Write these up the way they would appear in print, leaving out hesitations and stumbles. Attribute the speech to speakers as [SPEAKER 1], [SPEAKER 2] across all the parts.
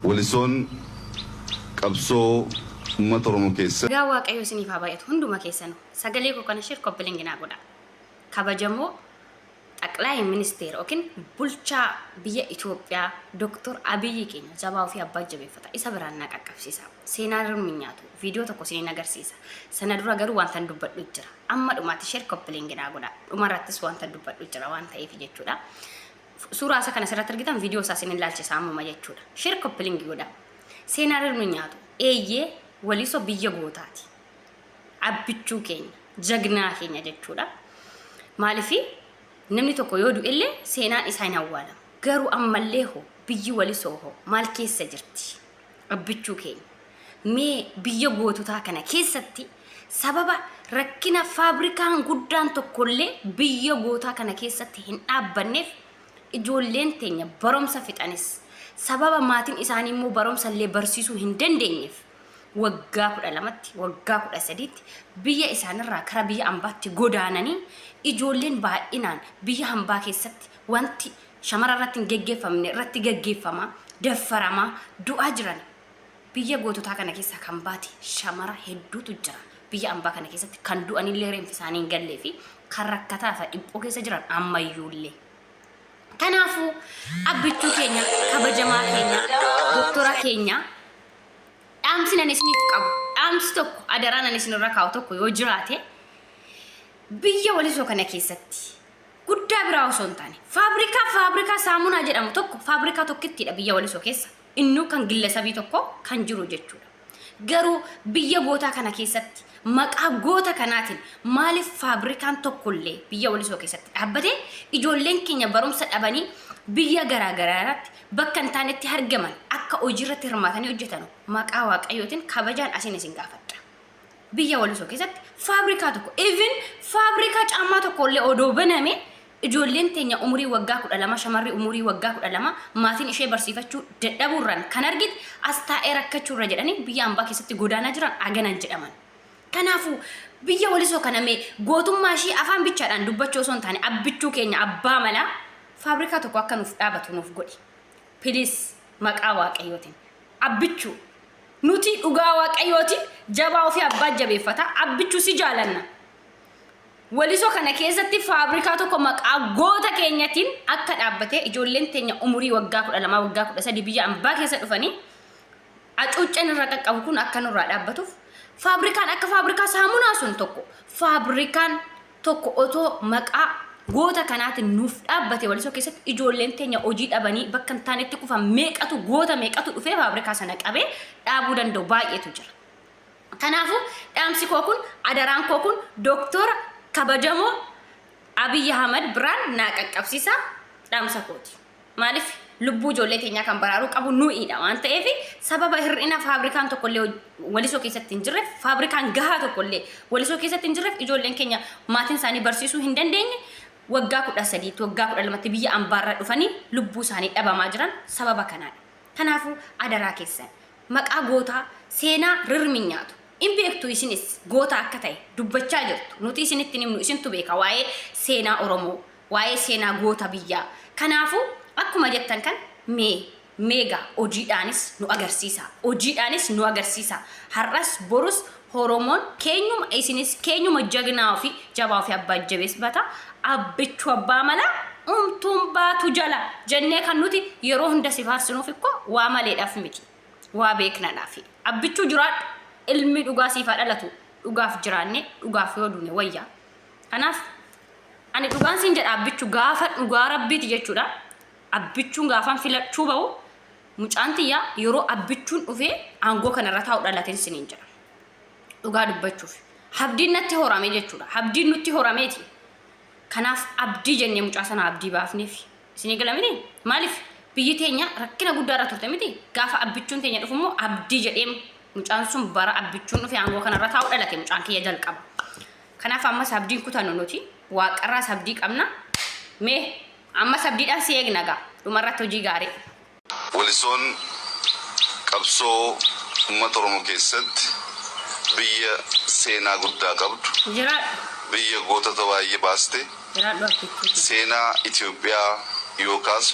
[SPEAKER 1] Walisoon qabsoo uummata Oromoo keessa.
[SPEAKER 2] Gaa Waaqayyo isiniif haa baay'atu hunduma keessanuu sagalee koo kana shir koppilinginaa godha. Kabajamoo Xaqilaa Ministeera yookiin bulchaa biyya Itoophiyaa Dr. Abiy keenya jabaa ofii abbaa jabeeffata isa biraan na qaqqabsiisa. Seenaa hirmi nyaatu viidiyoo tokko isin agarsiisa. Sana dura garuu wanta dubbadhu jira. Amma dhumaatti shir koppilinginaa godha. Dhumarrattis wanta dubbadhu jira waan ta'eef jechuudha. Suuraa isa kana sirratti argitan viidiyoo isaa isin ilaalchisaa ammuma jechuudha. Shir koppilingi godha. Seenaa hirmi nyaatu eeyyee waliso biyya gootaati. Abbichuu keenya jagnaa keenya jechuudha. Maalifi namni tokko yoo du'e seenaan isaa hin awwaalamu. Garuu ammallee hoo biyyi walisoo hoo maal keessa jirti? Abbichuu keenya mee biyya goototaa kana keessatti sababa rakkina faabrikaan guddaan tokkollee biyya gootaa kana keessatti hin dhaabbanneef ijoolleen teenya barumsa fixanis sababa maatiin isaanii immoo barumsa illee barsiisuu hin dandeenyeef waggaa 12tti waggaa 13tti biyya isaanirraa kara biyya ambaatti godaananii ijoolleen baay'inaan biyya hambaa keessatti wanti shamara irratti hin geggeeffamne irratti geggeeffama daffaramaa du'aa jiran biyya goototaa kana keessa kan baate shamara hedduutu jira biyya hambaa kana keessatti kan du'anillee reenfi isaanii hin gallee fi kan rakkataa fi dhiphoo keessa jiran ammayyuullee. Kanaafuu abbichuu keenya kabajamaa keenya doktora keenya dhaamsi nan isiniif qabu dhaamsi tokko adaraan nan isinirra kaa'u tokko yoo jiraate biyya walisoo kana keessatti guddaa biraa osoo hin taane faabrikaa saamunaa jedhamu tokko faabrikaa tokkittidha biyya walisoo keessa innuu kan gillesabii tokko kan jiru jechuudha. Garuu biyya gootaa kana keessatti maqaa goota kanaatiin maaliif faabrikaan tokkollee biyya walisoo keessatti dhaabbate ijoolleen keenya barumsa dhabanii biyya garaagaraatti bakka hin taanetti argaman akka hojiirratti hirmaatanii hojjetan maqaa waaqayyootiin kabajaan asiin isin gaafadha. Biyya walisoo keessatti faabrikaa tokko even faabrikaa caammaa tokkollee odoo baname ijoolleen teenya umurii waggaa 12 shamarri umurii waggaa 12 maatiin ishee barsiifachuu dadhabuurraan kan argite as taa'ee rakkachuurra jedhanii biyya hambaa keessatti godaanaa jiran aganan jedhaman. Kanaafuu biyya walisoo kana mee gootummaa ishii afaan bichaadhaan dubbachuu osoo hin taane abbichuu keenya abbaa malaa faabrikaa tokko akka nuuf dhaabatu nuuf godhi. Please maqaa waaqayyootiin abbichuu nuti dhugaa waaqayyootiin jabaa ofii abbaa jabeeffata abbichuu si jaalanna. Walisoo kana keessatti faabrikaa tokko maqaa goota keenyatiin akka dhaabbatee ijoolleen teenya umurii waggaa 12 waggaa 13 biyya hambaa keessa dhufanii acuucceen irra qaqqabu kun akka nurraa dhaabbatuuf faabrikaan akka faabrikaa saamunaa sun faabrikaan tokko otoo maqaa goota kanaatiin nuuf dhaabbate walisoo keessatti ijoolleen teenya hojii dhabanii bakka hin taanetti kufan meeqatu goota meeqatu dhufee faabrikaa sana qabee dhaabuu danda'u baay'eetu jira. Kanaafuu dhaamsi koo kun adaraan koo kun doktora kabajamoo Abiy Ahmed biraan naa qaqqabsiisa dhaamsa kooti. Maaliif lubbuu ijoollee teenyaa kan baraaruu qabu nuyiidha waan ta'eef sababa hir'ina faabrikaan tokkollee walisoo keessatti hin jirreef faabrikaan gahaa tokkollee walisoo keessatti hin jirreef ijoolleen keenya maatiin isaanii barsiisuu hin dandeenye waggaa 13 waggaa 12tti biyya ambaarra dhufanii lubbuu isaanii dhabamaa jiran sababa kanaadha. Kanaafuu adaraa keessan maqaa gootaa seenaa rirmi nyaatu in beektu isinis goota akka ta'e dubbachaa jirtu nuti isinitti himnu isintu beeka waa'ee seenaa Oromoo waa'ee seenaa goota biyyaa. Kanaafuu akkuma jettan kan meega hojiidhaanis nu agarsiisa har'as borus Oromoon keenyuma isinis keenyuma jagnaa fi jabaa fi abbaa jabeeffata abbichuu abbaa mala umtuun baatu jala jennee kan nuti yeroo hunda sifaarsinuuf ikko waa maleedhaaf miti waa beeknadhaaf abbichuu jiraadhu ilmi dhugaa siifaa dhalatu dhugaaf jiraanne dhugaaf yoo duune wayyaa. Kanaaf ani dhugaan siin jedha abbichuu gaafa dhugaa rabbiiti jechuudha. Abbichuun gaafan filachuu ba'u mucaan tiyyaa yeroo abbichuun dhufee aangoo kanarra taa'u dhalateen siniin jedha. Dhugaa dubbachuuf abdiin natti horame jechuudha. Abdiin nutti horameeti. Kanaaf abdii jennee mucaa sana abdii baafneef isinii gala miti. Maaliif biyyi teenya rakkina guddaarra turte miti. Gaafa abbichuun teenya dhufu immoo abdii jedhee mucaan sun bara abbichuun dhufee aangoo kanarra taa'u dhalate mucaan kiyya jalqaba. Kanaaf ammas abdiin kutannu nuti waaqarraas abdii qabna. Mee amma sabdiidhaan si eegna gaa dhumarratti hojii gaarii.
[SPEAKER 1] Walisoon qabsoo uummata Oromoo keessatti biyya seenaa guddaa qabdu.
[SPEAKER 2] Jiraadhu.
[SPEAKER 1] Biyya gootota baay'ee baaste.
[SPEAKER 2] Jiraadhu abbichuu.
[SPEAKER 1] Seenaa Itoophiyaa yookaas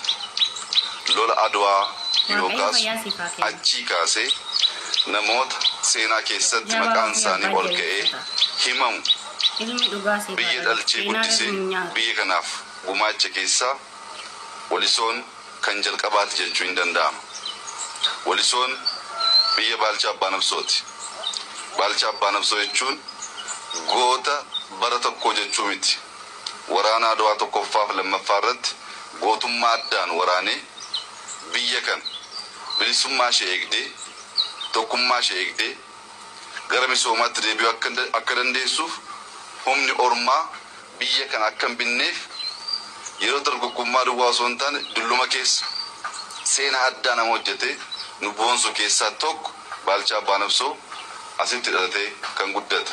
[SPEAKER 1] lola Adwaa yookaas
[SPEAKER 2] Waaqayyo fayyaa siif haa
[SPEAKER 1] achii kaasee namoota seenaa keessatti
[SPEAKER 2] Jabaa
[SPEAKER 1] maqaan
[SPEAKER 2] fi
[SPEAKER 1] isaanii
[SPEAKER 2] abbaa
[SPEAKER 1] ol ka'ee
[SPEAKER 2] jabeessota.
[SPEAKER 1] himamu
[SPEAKER 2] Ilmi dhugaa siif
[SPEAKER 1] biyya
[SPEAKER 2] haa
[SPEAKER 1] dhalchee
[SPEAKER 2] Seenaa
[SPEAKER 1] guddisee
[SPEAKER 2] irra nyaatu.
[SPEAKER 1] biyya kanaaf gumaacha keessaa Walisoon kan jalqabaati jechuu hin danda'amu. Walisoon biyya Baalchaa Abbaa Nabsooti. Baalchaa Abbaa Nabsoo jechuun goota bara tokko jechuu miti. Waraana Adwaa tokkoffaaf lammaffaa irratti gootummaa addaan waraanee biyya kan bilisummaa ishee eegdee tokkummaa ishee eegdee gara misoomaatti deebi'uu akka dandeessuuf humni ormaa biyya kan akka hin binneef yeroo dargaggummaa duwwaa osoo hin taane dulluma keessa seenaa addaa nama hojjetee nu boonsu keessaa tokko Baalchaa Abbaa Nabsoo asitti dhalatee kan guddate.